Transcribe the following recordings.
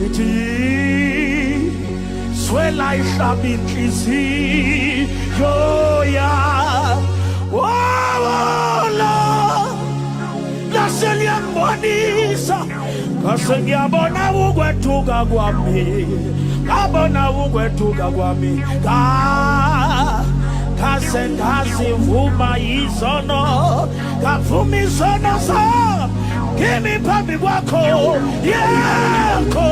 ithi swela ihlaba inhliziyo yami wawona laseliyambonisa kase ngiyabona ukwethuka kwami ngabona ukwethuka kwami kase ngazivuma izono ngavuma izono zami kimi phambi kwakho yakho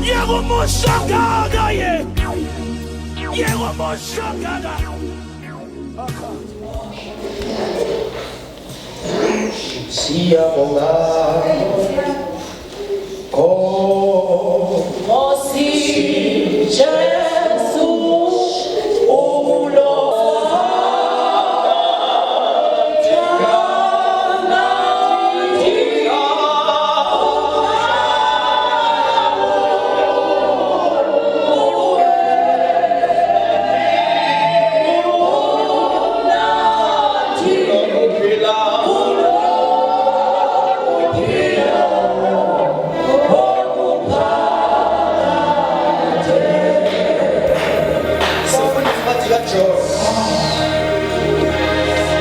yego moshagaga yego moshagaga siyabonga Nkosi Jesu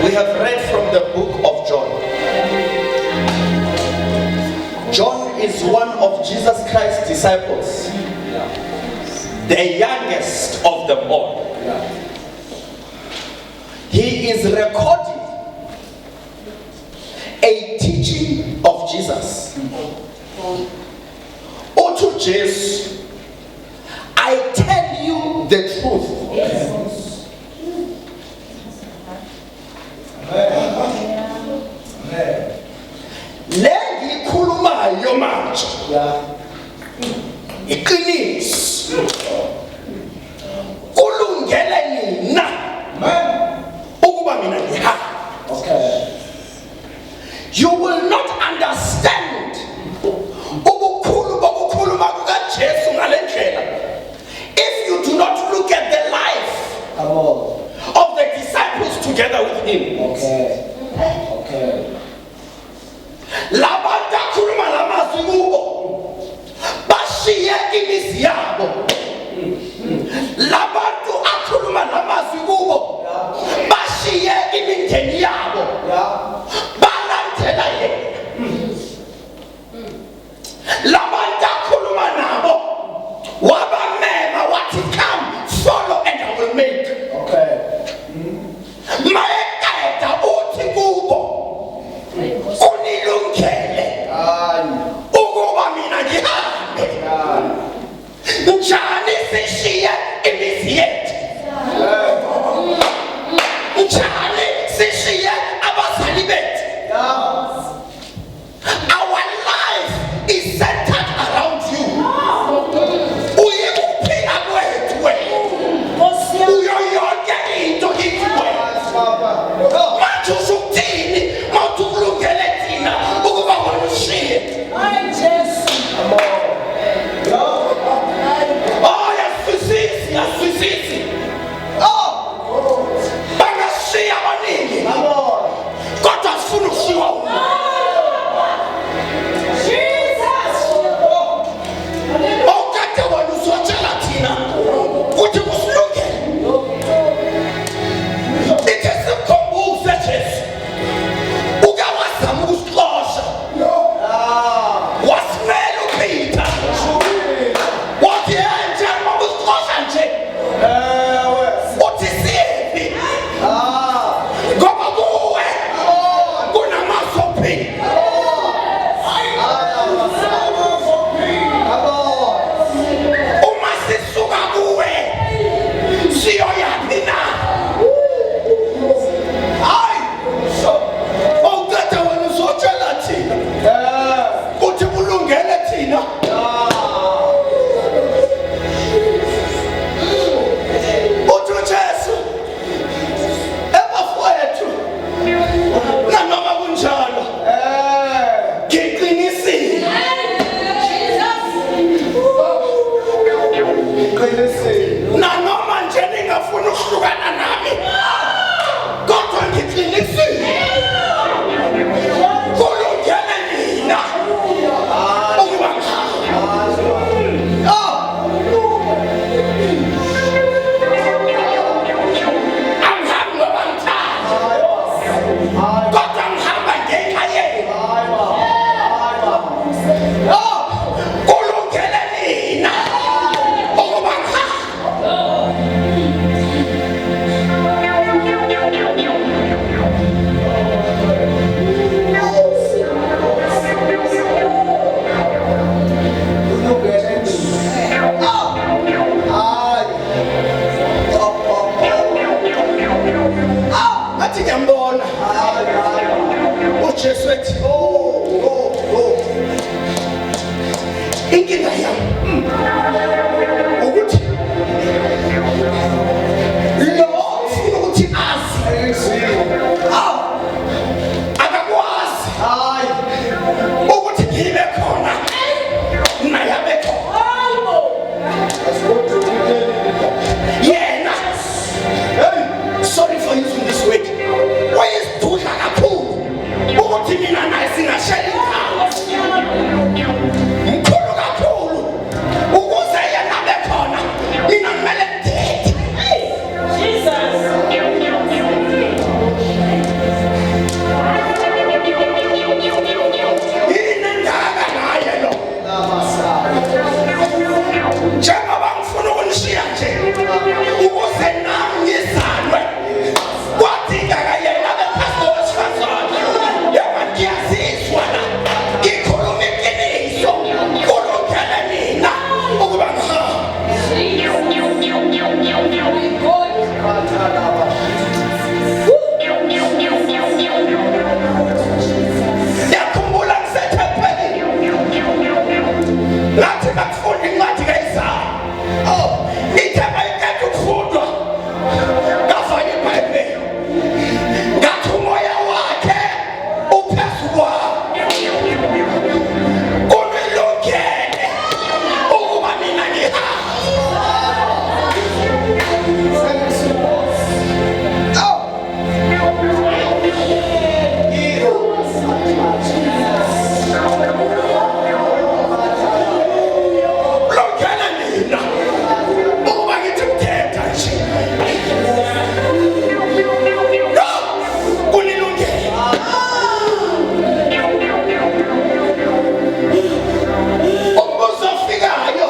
We have read from the book of John. John is one of Jesus Christ's disciples, the youngest of them all. He is recording a teaching of Jesus. Unto Jesus, I tell you the truth. Lengi khulumayo manje iqiniso kulungele nina ukuba mina ngihambe. You will not understand ubukhulu bokukhuluma kukaJesu ngalendlela if you do not look at the life of the disciples together with him. Labantu akhuluma lamazwi kubo bashiye imizi yabo. Labantu akhuluma lamazwi kubo bashiye imindeni yabo. Balandela yena. Labantu akhuluma nabo wabamema wathi come follow and I will make. Mayekada uthi kubo Kunilungele ukuba mina ngihambe njani sishiye imizi yethu njani sishiye abazali bethu. Our life is centered around you. Uyikuphila kwethu wena uyo yonke into kithi wena manje usukuthini mawuthi ukulungele thina ukuba walushiye. Yaswisisi bangashiya abaningi kodwa sifuna ukushiwa uyabona uJesu ethi inkinga yami ukuthi lo ufuna ukuthi azi akakwazi ukuthi ngibe khona naye abe khona yena sorry for using this word wayesidudla kakhulu ukuthi mina naye singashaya mkhulu kakhulu ukuze yena abe khona mina kumele ndithethe inendaba naye lo njengoba ngifuna ukunishiya nje ukuze nami ngizalwe kwadingeka yena abe pastor wesifazane yaba ngiyazizwa la ngikhuluma iqiniso kulungele mina ukuba yakhumbula ngisethempelini ngathi ngakufunda incwadi kaIsaya ithemba iqeda ukufundwa ngafaka iBhayibheli ngathi umoya wakhe uphezu kwami kunilungele ukuba mina ngihambe kulungele mina ukuba ngithi mthetha nje kunilungele umbuzo ofikayo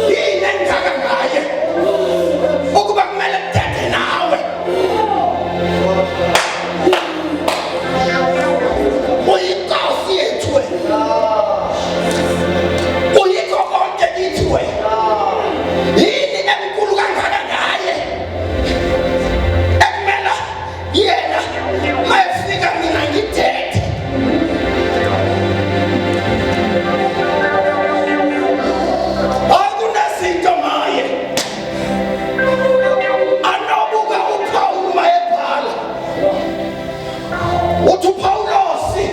yini engaka ngaye ukuba kumele mthethe nawe uyinkosi yethu wena uyikho konke kithi wena yini enkulu kangaka ngaye ekumela yena mayefika mina ngithethe akunezinto ngaye anobuka uPawulu mayebhala uthi uPawulosi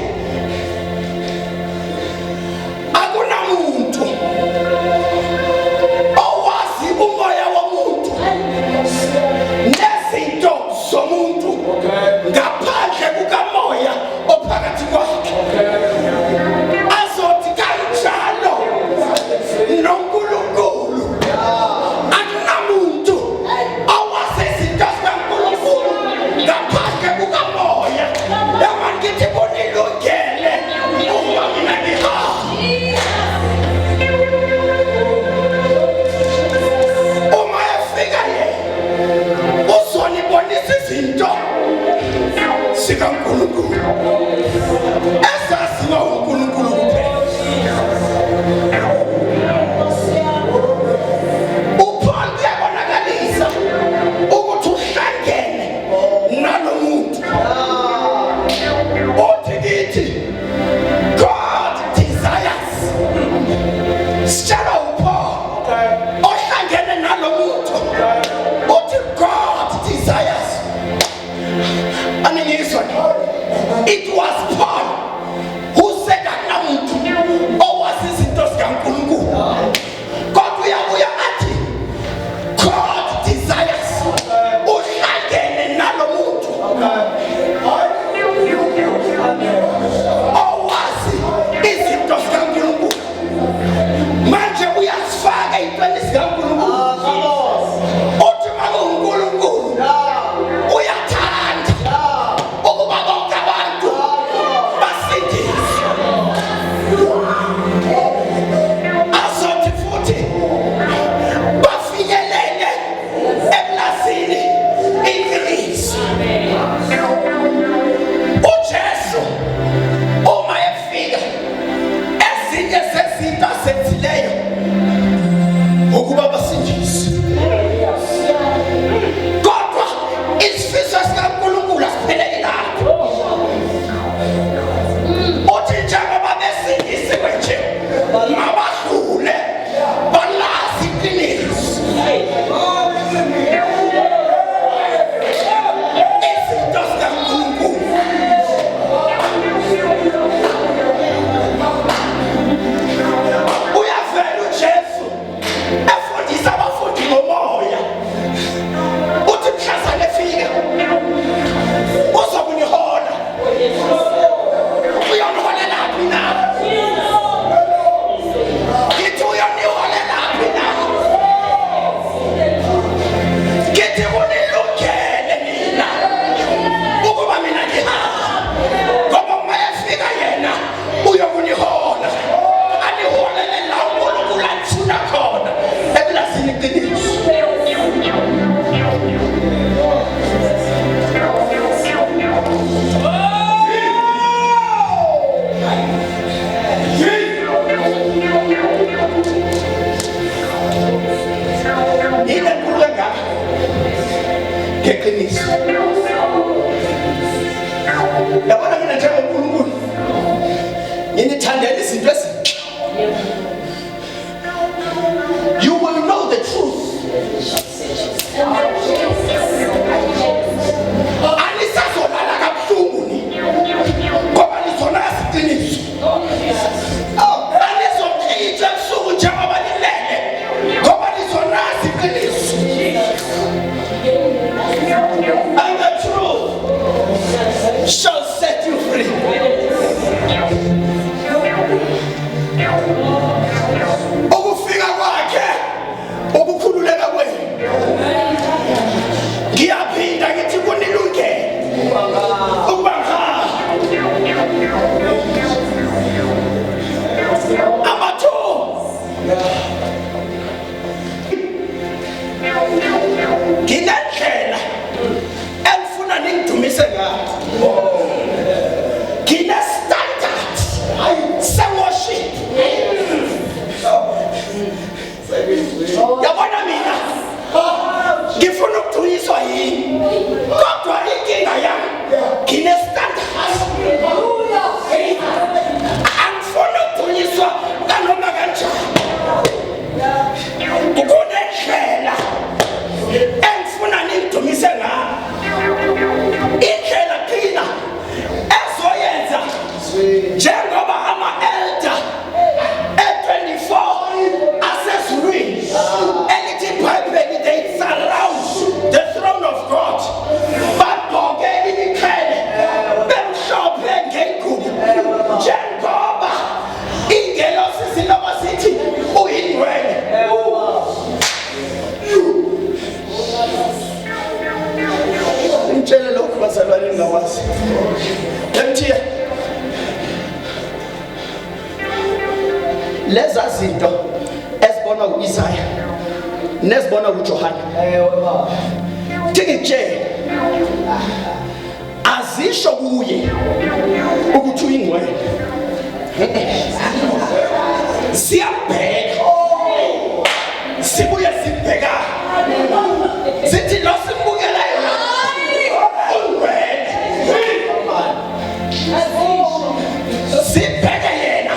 akunamuntu owazi umoya womuntu nezinto zomuntu ngaphandle kukamoya ophakathi kwakhe azothi kanjalo noNkulunkulu akunamuntu owazi izinto zikaNkulunkulu ngaphandle kukamoya yaba ngithi kunilungele ukuba mina ngihambe uma efika yena uzonibonisa izinto zikaNkulunkulu ezaziwa uNkulunkulu kuphela uPaul uyabonakalisa ukuthi uhlangene nalo muntu uthi kithi God desires sitshela uPaul ohlangene nalo muntu uthi God desires aningizwa it was Paul who said that namuntu owazi izinto zikaNkulunkulu kodwa uyabuya athi God desires uhlangene nalo muntu owazi izinto zikaNkulunkulu manje uyasifaka ey'ntweni zikaNkulunkulu uthi makuNkulunkulu uyathanda ukuba bonke abantu Kine-standard se-worship. Yabona mina ngifuna ukuthunyiswa yini, kodwa inkinga yami kine-standard. Angifuni ukuthunyiswa kanoma kanjani. Kunendlela engifuna ningidumise ngayo, indlela thina ezoyenza njengoba ama-elder e-24 asezulwini elithi iBhayibheli, they surround the throne of God, bagqoke imiqhele bemhlophe ngey'gubu, njengoba ingelosi silokho sithi uyingcwele. Ngitshele lokhu bazalwane ngingakwazi. Ngithiya leza zinto ezibona u-Isaya nezibona uJohane, ngikutshele azisho kuye ukuthi uyingcwele. Siyambheka, sibuye simbheka, sithi lo simbukelayo ungcwele. Sibheke yena,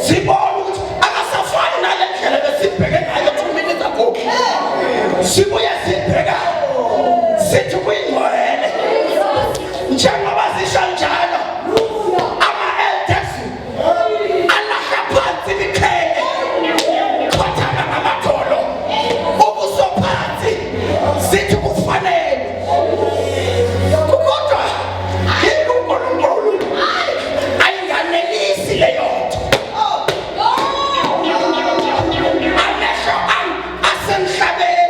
sibone ukuthi akasafani nale ndlela besibheke ngayo 2 minutes ago. Sibuye sibheka, sithi uyingcwele. Njengoba zisho njalo ama-elders alahla phansi imiqhele, khothama ngamadolo, ubuso phansi, sithi kufanele. Kodwa yena uNkulunkulu ayinganelisi leyo nto. Amehlo ami asemhlabeni,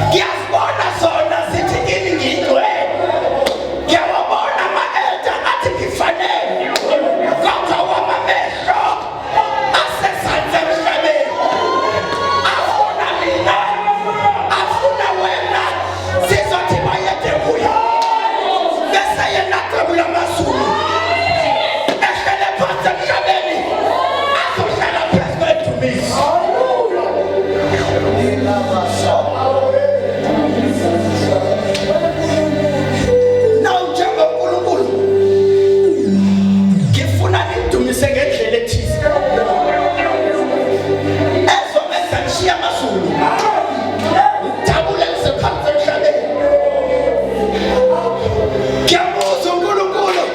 ngiyazibona zona zithi kimi ngiyingcwele. Ngiyawabona ama-elder athi ngifanele, kodwa wamamehlo asezansi emhlabeni afuna mina, afuna wena, sizothi bayede kuye. Bese yena qebula amazulu ehlele phansi emhlabeni, azohlala phezu kwedumiso. Now njengoNkulunkulu ngifuna ningidumise ngendlela ethize ezomenza ngishiye amazulu ngidabule ngisephansi emhlabeni. Ngiyabuza uNkulunkulu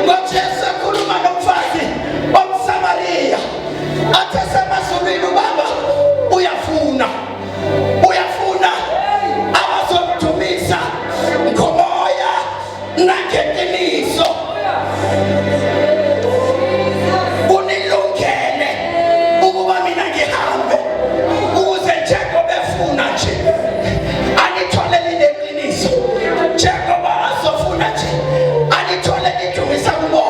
ngothi esekhuluma nomfazi omSamariya athi esemazulwini, ubaba uyafuna abazomdumisa ngomoya nangeqiniso. Kunilungele ukuba mina ngihambe, ukuze njengoba efuna nje anithole lineqiniso, njengoba azofuna nje anithole lidumisa kubo.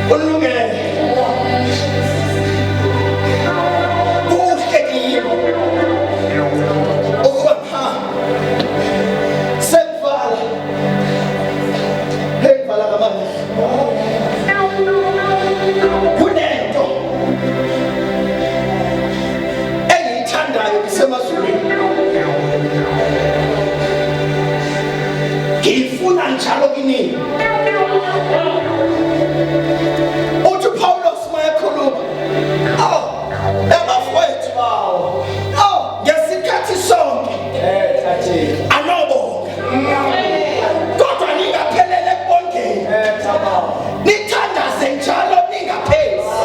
Kunilungele kuhle kimi ukuba sengivala ngamanye. Kunento engiyithandayo isemazulwini, ngifuna njalo kini. Uthi Paulos mayekhuluma, ebafowethu bawo, ngesikhathi sonke anobonga, kodwa ningaphelele kubongeni, nithandaze njalo ningaphezi.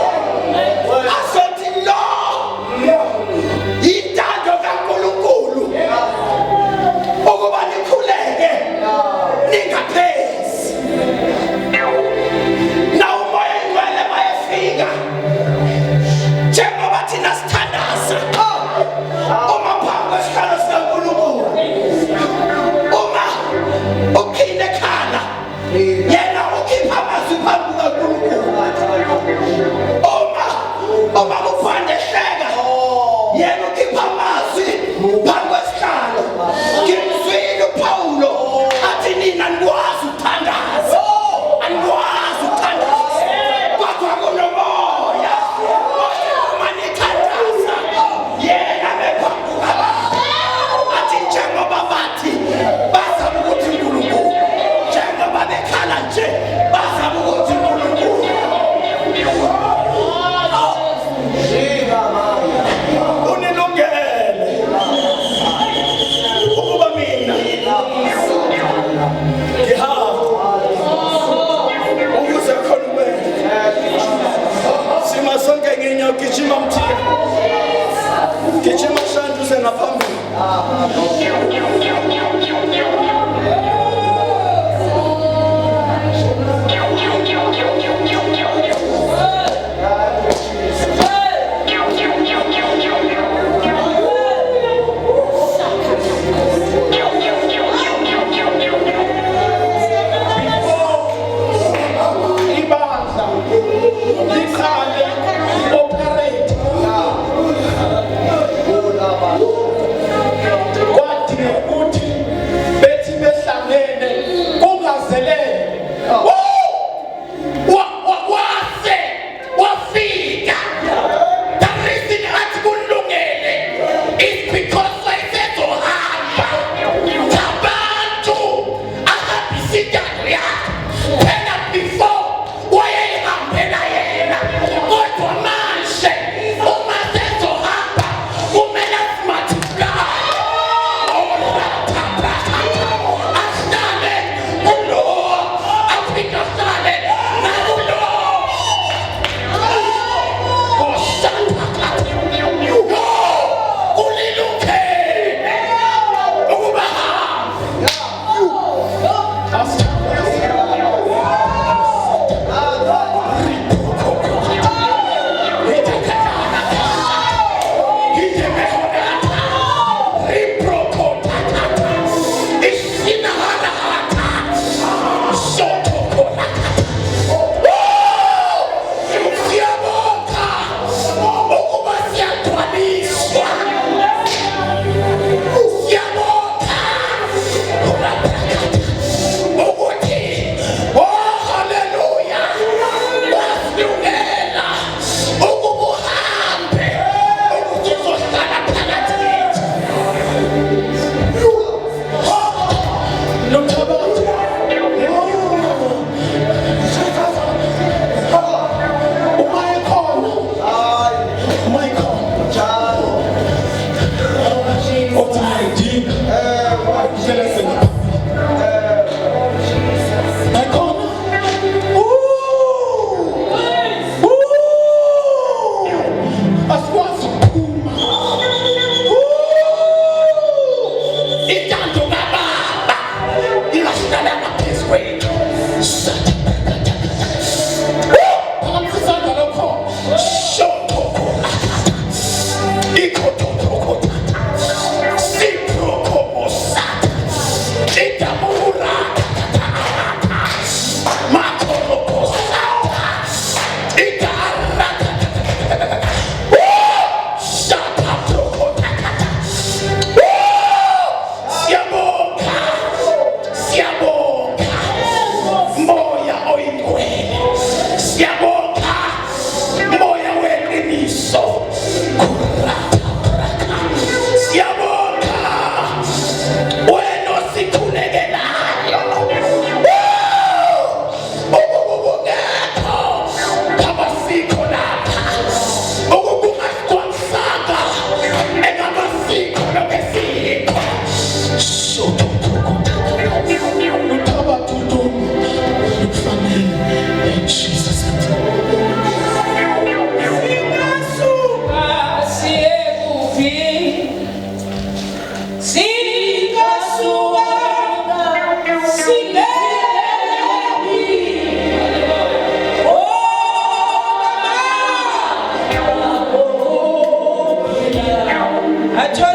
Azothi lo yintando kaNkulunkulu ukuba nikhuleke ningaphezi. I told